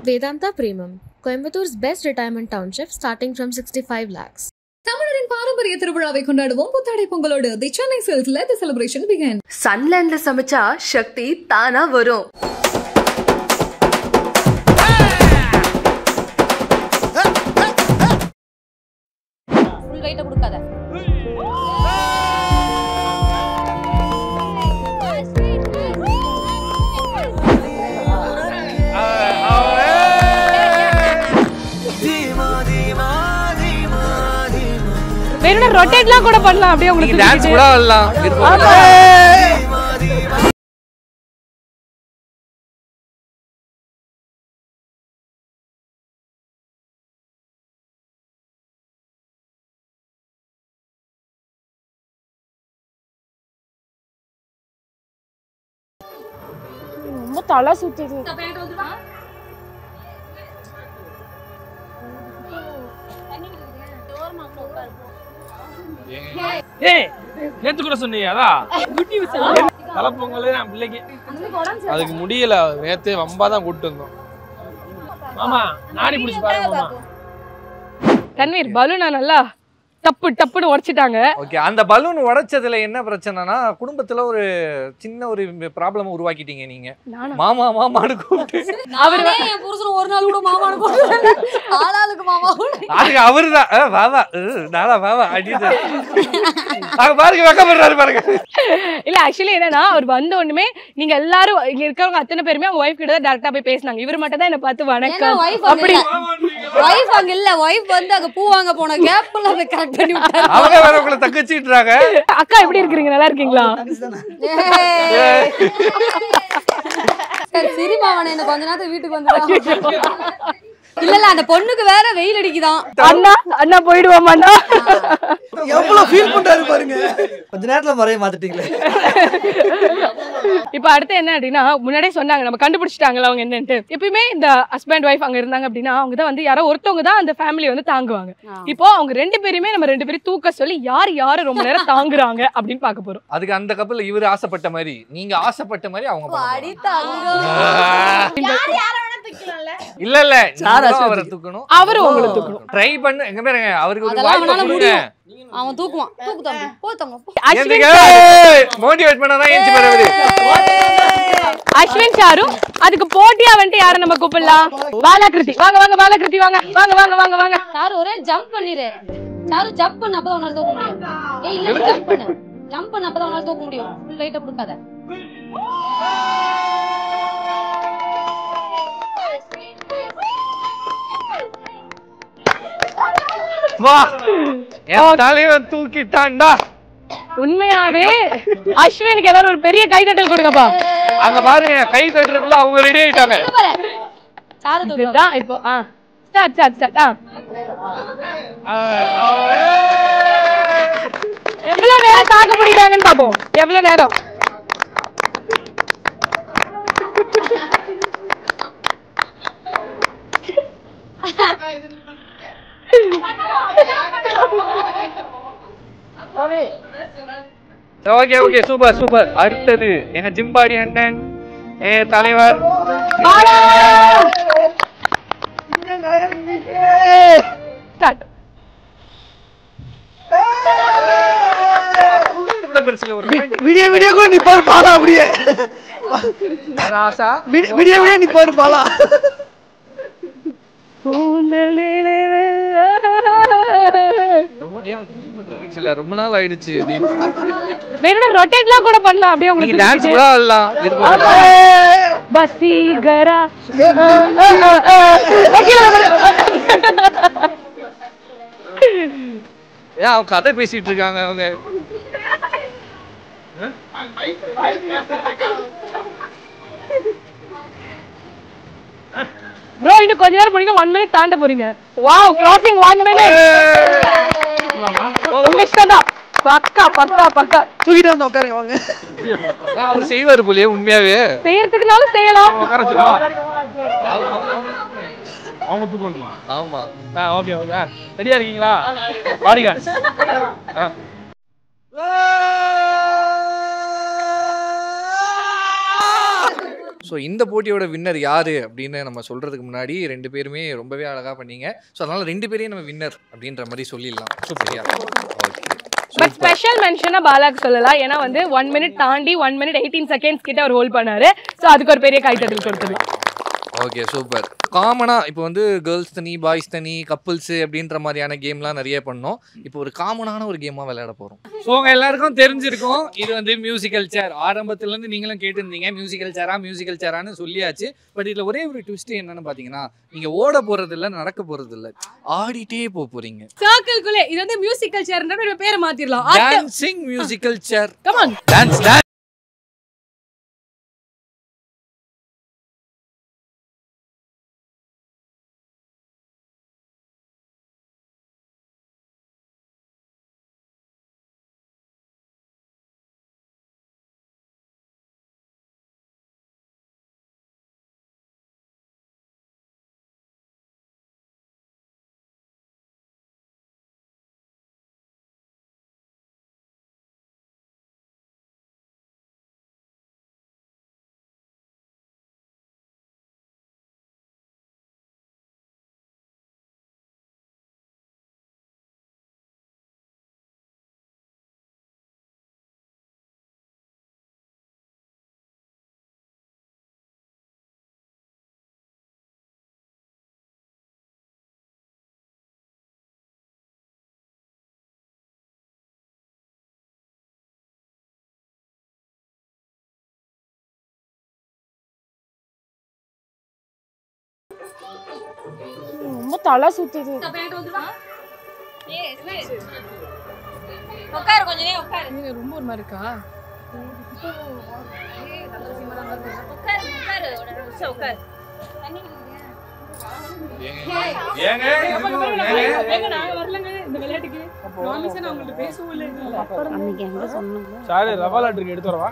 Vedanta Premium, Coimbator's best retirement township starting from 65 lakhs. தமிழரின் பாரம்பரிய திருவிழாவை கொண்டாடுவோம் புத்தாடை பொங்கலோடு. The Chennai Silks let the celebration begin. சன்லேண்ட்ல சமைச்சா சக்தி தானா வரும். ஃபுல் வெயிட்ட கொடுக்காத. வேணும்னா ரொட்டேட்லாம் கூட பண்ணலாம். அப்படியே உங்களுக்கு டான்ஸ் கூட ஆடலாம். ரொம்ப தலை சுத்துது. நேத்து கூட சொன்னீங்க தலை பொங்கல் பிள்ளைக்கு அதுக்கு முடியல. நேத்து வம்பாதான் கூப்பிட்டு வந்தோம். மாமா நாடி பிடிச்சி பாருங்க மாமா. தன்வீர் பலூனா நல்லா டப்பு டப்புன்னு உடைச்சிட்டாங்க. ஓகே, அந்த பலூன் உடைச்சதுல என்ன பிரச்சனைனா குடும்பத்துல ஒரு சின்ன ஒரு ப்ராப்ளம் உருவாக்கிட்டீங்க நீங்க. மாமா மாமான்னு கூப்பிட்டு அவரே என் புருஷன் ஒரு நாள் கூட மாமான்னு கூப்பிடுறாங்க. ஆளாளுக்கு மாமா. அதுக்கு அவருதான் வாவா நாளா வாவா அடிச்சு பாருங்க வெக்கப்படுறாரு பாருங்க. இல்ல ஆக்சுவலி என்னன்னா அவர் வந்த உடனே நீங்க எல்லாரும் இங்க இருக்கிறவங்க அத்தனை பேருமே அவங்க ஒய்ஃப் கிட்ட தான் டைரக்டா போய் பேசினாங்க. இவர் மட்டும் தான் என்ன பார்த்து வணக்கம் அப்படி. வைஃப் அங்க இல்ல, வைஃப் வந்து அங்க பூ வாங்க போன கேப்ல அதை கரெக்ட் பண்ணி விட்டாங்க. அவங்க வேற உங்களை தக்கச்சிட்டுறாங்க. அக்கா எப்படி இருக்கீங்க? நல்லா இருக்கீங்களா? சரி சரி மாவனே, என்ன கொஞ்ச நேரத்துல வீட்டுக்கு வந்துடா. இல்ல இல்ல அந்த பொண்ணுக்கு வேற வெயில் அடிக்குதான். அண்ணா அண்ணா போயிடுவோம் அண்ணா. எவ்வளவு ஃபீல் பண்றாரு பாருங்க. கொஞ்ச நேரத்துல மறைய மாத்திட்டீங்களே. இப்ப அடுத்து என்ன அப்படின்னா, முன்னாடியே சொன்னாங்க நம்ம கண்டுபிடிச்சிட்டாங்கல்ல அவங்க என்னன்ட்டு. எப்பயுமே இந்த ஹஸ்பண்ட் ஒய்ஃப் அங்க இருந்தாங்க அப்படின்னா அவங்க தான் வந்து யாரோ ஒருத்தவங்க தான் அந்த ஃபேமிலி வந்து தாங்குவாங்க. இப்போ அவங்க ரெண்டு பேருமே நம்ம ரெண்டு பேரும் தூக்க சொல்லி யாரு ரொம்ப நேரம் தாங்குறாங்க அப்படின்னு பார்க்க போறோம். அதுக்கு அந்த கப்பல் இவர் ஆசைப்பட்ட மாதிரி நீங்க ஆசைப்பட்ட மாதிரி அவங்க இல்ல இல்ல அவரை தூக்கணும். அவரு உங்களை தூக்கணும். ட்ரை பண்ணு. எங்க பாருங்க அவருக்கு ஒரு வாய்ப்பு கொடுங்க. அவன் தூக்குவான். தூக்கு தம்பி. போ தங்க. மோட்டிவேட் பண்ணாதான் ஏஞ்சி வரது. அஸ்வின் சாரு அதுக்கு போட்டியா வந்துட்டு யாரை நம்ம கூப்பிடலாம்? பாலகிருதி. வாங்க வாங்க பாலகிருதி வாங்க வாங்க வாங்க வாங்க வாங்க. சாரு ஒரே ஜம்ப் பண்ணிரு. சாரு ஜம்ப் பண்ண அப்பதான் உன்னால தூக்க முடியும். ஏய் இல்ல ஜம்ப் பண்ணு. ஜம்ப் பண்ண அப்பதான் உன்னால தூக்க முடியும். ஃபுல் வெயிட்ட கொடுக்காத. வா என் தலைவன் தூக்கிட்டான்டா. உண்மையாவே அஸ்வினுக்கு எல்லாரும் ஒரு பெரிய கை தட்டல் கொடுங்கப்பா. அங்க பாருங்க கை தட்டுறதுக்குள்ள அவங்க ரெடி ஆயிட்டாங்க. சாரு தூக்குதான் இப்போ. Start start start. எவ்வளவு நேரம் தாக்க முடியறாங்கன்னு பாப்போம். எவ்வளவு நேரம்? Okay okay super super. அடுத்தது எங்க ஜிம்பாடி அண்ணன் தலைவர் விடிய விடிய கூட நிப்பாரு பாலா. அப்படியே ராசா விடிய விடிய நிப்பாரு பாலா. ரொம்ப நாள் ஆயிடுச்சு. வேணும்னா ரொட்டேட்லாம் கூட பண்ணலாம். அப்படியே உங்களுக்கு டான்ஸ் கூட ஆடலாம். பசிகரா ஏன் அவங்க கதை பேசிட்டு இருக்காங்க அவங்க. ப்ரோ இன்னும் கொஞ்ச நேரம் போறீங்க. 1 minute தாண்ட போறீங்க. Wow crossing 1 minute. உங்க இஷ்டம் தான். பக்கா பக்கா பக்கா. தூக்கிட்டு வந்து உட்காருங்க வாங்க. அவர் செய்வாரு போலயே உண்மையாவே. செய்யறதுக்குனாலும் செய்யலாம். அவங்க தூக்கணுமா? ஆமா. Okay okay. ரெடியா இருக்கீங்களா? பாடிங்க. ஸோ இந்த போட்டியோட வின்னர் யாரு அப்படின்னு நம்ம சொல்றதுக்கு முன்னாடி 2 பேருமே ரொம்பவே அழகா பண்ணீங்க. ஸோ அதனால 2 பேரையும் நம்ம வின்னர் அப்படின்ற மாதிரி சொல்லிடலாம். சரியா? ஓகே. பட் ஸ்பெஷல் மென்ஷனா பாலாக்கு சொல்லலாம். ஏன்னா வந்து 1 மினிட் தாண்டி 1 மினிட் 18 செகண்ட்ஸ் கிட்ட அவர் ஹோல்ட் பண்ணாரு. ஸோ அதுக்கு ஒரு பெரிய கைத்தட்டல் கொடுத்துடலாம். Okay, super. காமனாக இப்போ வந்து கேர்ள்ஸ் தனி பாய்ஸ் தனி கப்புள்ஸு அப்படின்ற மாதிரியான கேம்லாம் நிறைய பண்ணோம். இப்போ ஒரு காமனான ஒரு கேமாக விளையாட போகிறோம். ஸோ உங்கள் எல்லாருக்கும் தெரிஞ்சிருக்கும், இது வந்து மியூசிக்கல் சேர். ஆரம்பத்துலேருந்து நீங்களும் கேட்டிருந்தீங்க மியூசிக்கல் சேரான்னு சொல்லியாச்சு. பட் இதில் ஒரே ஒரு ட்விஸ்ட் என்னன்னு பார்த்தீங்கன்னா, நீங்கள் ஓட போகிறது இல்லை, நடக்க போகிறது இல்லை, ஆடிட்டே போகிறீங்க. சர்க்கிள்குள்ளே இது வந்து மியூசிக்கல் சேர்ன்ற பேரை மாத்திரலாம். Dancing musical chair. Come on, dance. ரொம்ப தலை சுத்துது. உட்காரு, கொஞ்ச நேரம் உட்காரு. நீங்க ரொம்ப ஒரு மாதிரி இருக்கா? உட்காரு உட்காரு, ஒரு நிமிஷம் உட்காரு. தண்ணி எடுத்து வரவா?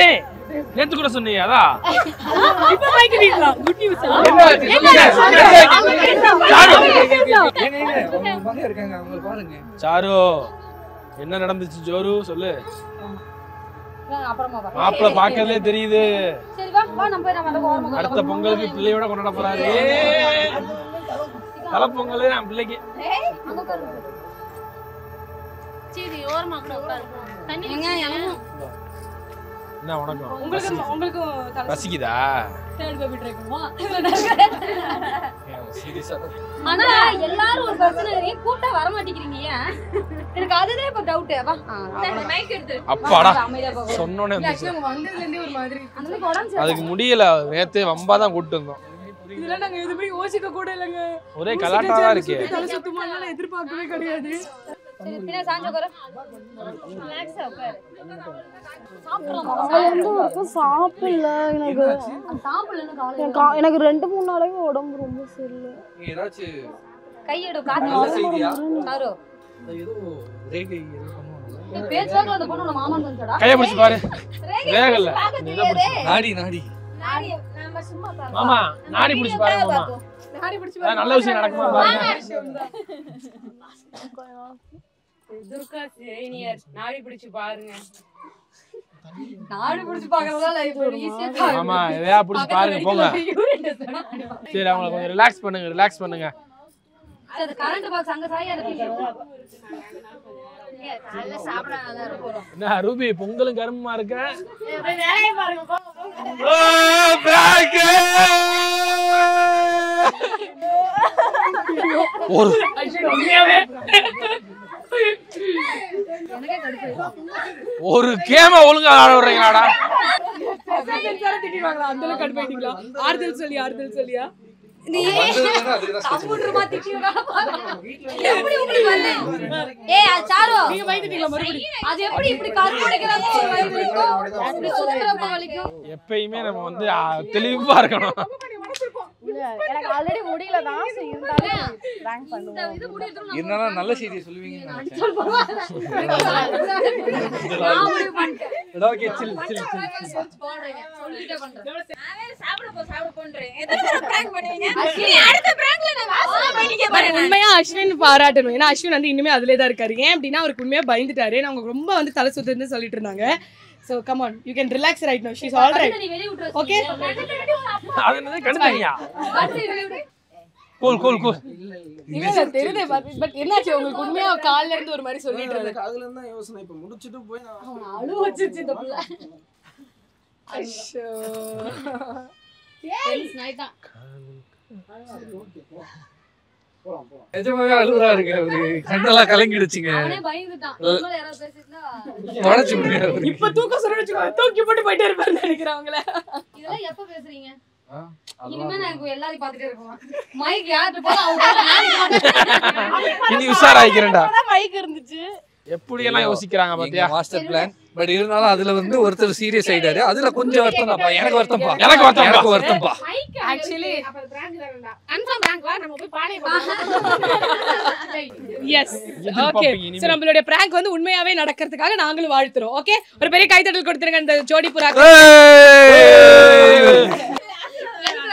ஏய், நேத்து கூட சொன்னீங்க அதான். இப்ப வாங்கிட்டீங்களா? Good news. சாரு, என்ன நடந்துச்சு ஜோரு சொல்லு. அப்புறமா மாப்பிள்ள பாக்கறதே தெரியுது. சரி வா வா, நம்ம போய் நம்ம ஓரமா அடுத்த பொங்கலுக்கு பிள்ளையோட கொண்டாட போறாரு. தலை பொங்கல் நான் பிள்ளைக்கு. அங்க பாரு. சரி ஓரமா கூட உட்காரு. தண்ணி எங்க எனக்கு என்ன வணக்கம். உங்களுக்கு ரசிக்குதா? தேர்ட் பேபி ட்ரை பண்ணுவா. சீரியஸா? ஆனா எல்லாரும் ஒரு பிரச்சனை கூட்டா வர மாட்டேங்கிறீங்க. எனக்கு அதுதான் இப்ப டவுட். வா மைக் எடுத்து. அப்பாடா சொன்னோனே வந்துச்சு. வந்ததுல இருந்தே ஒரு மாதிரி அந்த உடம்பு அதுக்கு முடியல, நேத்து வம்பா தான் கூட்டு வந்தோம். இதெல்லாம் நாங்க எதுவுமே யோசிக்க கூட இல்லங்க. ஒரே கலாட்டா தான் இருக்கு. தலை சுத்தமானால எதிர்பார்க்கவே கிடையாது. சரி பின்ன சாஞ்ச உட்காரு. ரிலாக்ஸா உட்காரு. சாப்பிடல எனக்கு 2-3 நாளாவே உடம்பு ரொம்ப சரியில்லை. ஏதாச்சும் கையெடு காத்து சாரு. ஏதோ ரேகை ஏதோ பண்ணுவாங்க. நீ பேச்சாக அந்த பொண்ணு மாமா வந்துடா. கைய பிடிச்சு பாரு. ரேகல்ல. நாடி நாடி. நாடி நம்ம சும்மா பாரு. மாமா நாடி பிடிச்சு பாரு மாமா. நாடி பிடிச்சு பாரு. நல்ல விஷயம் நடக்குமா பாருங்க. துர்கா சீனியர் நாடி பிடிச்சு பாருங்க. நாடி பிடிச்சு பார்க்கறதா லைஃப் ஈஸியா. மாமா எதையா பிடிச்சு பாருங்க போங்க. சரி அவங்கள கொஞ்சம் ரிலாக்ஸ் பண்ணுங்க. அது கரண்ட் பாக்ஸ் அங்க சாய் அத காலைல சாப்பிடாத இருக்கும். என்ன ரூபி பொங்கலும் கரும்புமா இருக்க? வேலைய பாருங்க. ஒரு ஒரு கேம ஒழுங்கா ஆட விடுறீங்களாடா? அந்த அளவுக்கு கடுப்பாயிட்டீங்களா? ஆறுதல் சொல்லியா? நீ கம்ப்யூட்டர்மா திட்டினா எப்படி உங்களுக்கு வந்து? ஏய் சாரு நீங்க பயந்துட்டீங்களா மறுபடியும்? அது எப்படி இப்படி கருமடிக்கறாங்க ஒரு வலிக்கும் அப்படி சுத்தறப்ப வலிக்கும். எப்பயுமே நம்ம வந்து தெளிவா இருக்கணும். எனக்கு ஆல்ரெடி முடியல தான் இருந்தாலும் பிராங்க் பண்ணுவோம். இது முடியட்டும். இருந்தாலும் நல்ல செய்தியை சொல்லுவீங்கன்னு நினைச்சேன். நான் முடிவு பண்ணிட்டேன். ஓகே சில் போடுறேன் சொல்லிட்டே பண்றேன். நான் சாப்பிட போன்றேன். எதுக்கு பிராங்க் பண்ணுவீங்க? அஸ்வினி அடுத்த பிராங்க்ல நான் வாசல பண்ணிக்க போறேன். உண்மையா அஸ்வின் பாராட்டணும். ஏன்னா அஸ்வின் வந்து இன்னுமே அதுலயே தான் இருக்காரு. ஏன் அப்படின்னா அவருக்கு உண்மையா பயந்துட்டாரு. அவங்க ரொம்ப வந்து தலை சுத்துன்னு சொல்லிட்டு இருந்தாங்க. So come on, you can relax right now. She's all right. Okay? அது என்னது கண்டுதனியா கூல் கூல் கூல் இல்ல தெரியுதே பட் என்னாச்சு உங்களுக்கு உண்மையா கால்ல இருந்து ஒரு மாதிரி சொல்லிட்டு இருந்தது அதுல இருந்தா யோசனை இப்ப முடிச்சிட்டு போய் நான் அழு வச்சிருச்சு இந்த புள்ள ஐயோ டென்ஸ் நைட்டா நிஜமாவே அழுறா இருக்கு அவரு கண்ணெல்லாம் கலங்கிடுச்சுங்க அவனே பயந்துட்டான் உங்கள யாராவது பேசிட்டா உடைச்சு முடியாது இப்ப தூக்க சொல்ல வெச்சுக்கோ தூக்கி போட்டு போயிட்டே இருப்பான்னு நினைக்கிறவங்கள இதெல்லாம் எப்ப பேசுறீங்க இனிமே நான் எல்லாரையும் பாத்துட்டே இருக்கோம் மைக் யார்ட்ட போறா அவங்க இனி உஷாராயிக்கிறேன்டா மைக் இருந்துச்சு எப்படி எல்லாம் யோசிக்கிறாங்க பாத்தியா மாஸ்டர் பிளான் பட் இருந்தாலும் அதுல வந்து ஒருத்தர் சீரியஸ் ஆயிட்டாரு அதுல கொஞ்சம் வருத்தம் தான்ப்பா எனக்கு வருத்தம்ப்பா எனக்கு வருத்தம்ப்பா ஆக்சுவலி அப்ப பிராங்க் தானடா கன்ஃபார்ம் பிராங்க் வா நம்ம போய் பானை எஸ் ஓகே சோ நம்மளுடைய பிராங்க் வந்து உண்மையாவே நடக்கிறதுக்காக நாங்களும் வாழ்த்துறோம் ஓகே ஒரு பெரிய கைத்தட்டல் கொடுத்துருங்க இந்த ஜோடி புறாக்கு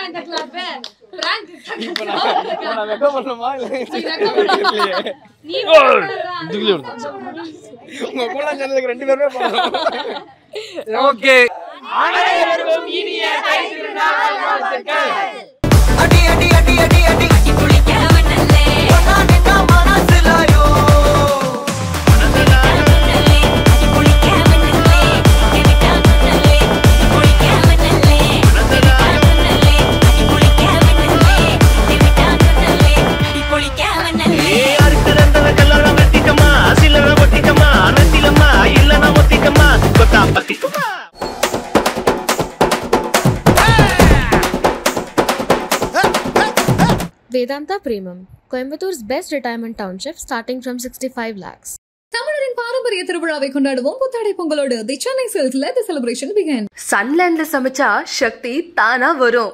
இந்த கிளாப் பிராங்க் இப்ப நான் வெக்க பண்ணணுமா இல்ல நீ உங்க கூட சேர்ந்ததுக்கு ரெண்டு பேருமே போறோம் ஓகே அனைவருக்கும் இனிய கைத்திருநாள் வாழ்த்துக்கள் அடி அடி அடி அடி அடி குளிக்கவனல்லே ஒன்னா நின்னா மனசுலாயோ மனசுலாயோ குளிக்கவனல்லே கேவிட்டானல்லே குளிக்கவனல்லே மனசுலாயோ குளிக்கவனல்லே கேவிட்டானல்லே குளிக்கவனல்லே யாருக்கு ரெண்டர கல்லற வெட்டிக்கமா சிலர ஒட்டிக்கமா அனத்திலமா இல்லனா ஒட்டிக்கமா கொட்டா பத்திக்கமா Vedanta Premium, Coimbator's best retirement township starting from 65 lakhs. தமிழரின் பாரம்பரிய திருவிழாவை கொண்டாடுவோம் புத்தாடை பொங்கலோடு the Chennai சில்க்ஸ்ல the celebration begin சன்லேண்ட்ல சமைச்சா சக்தி தானா வரும்.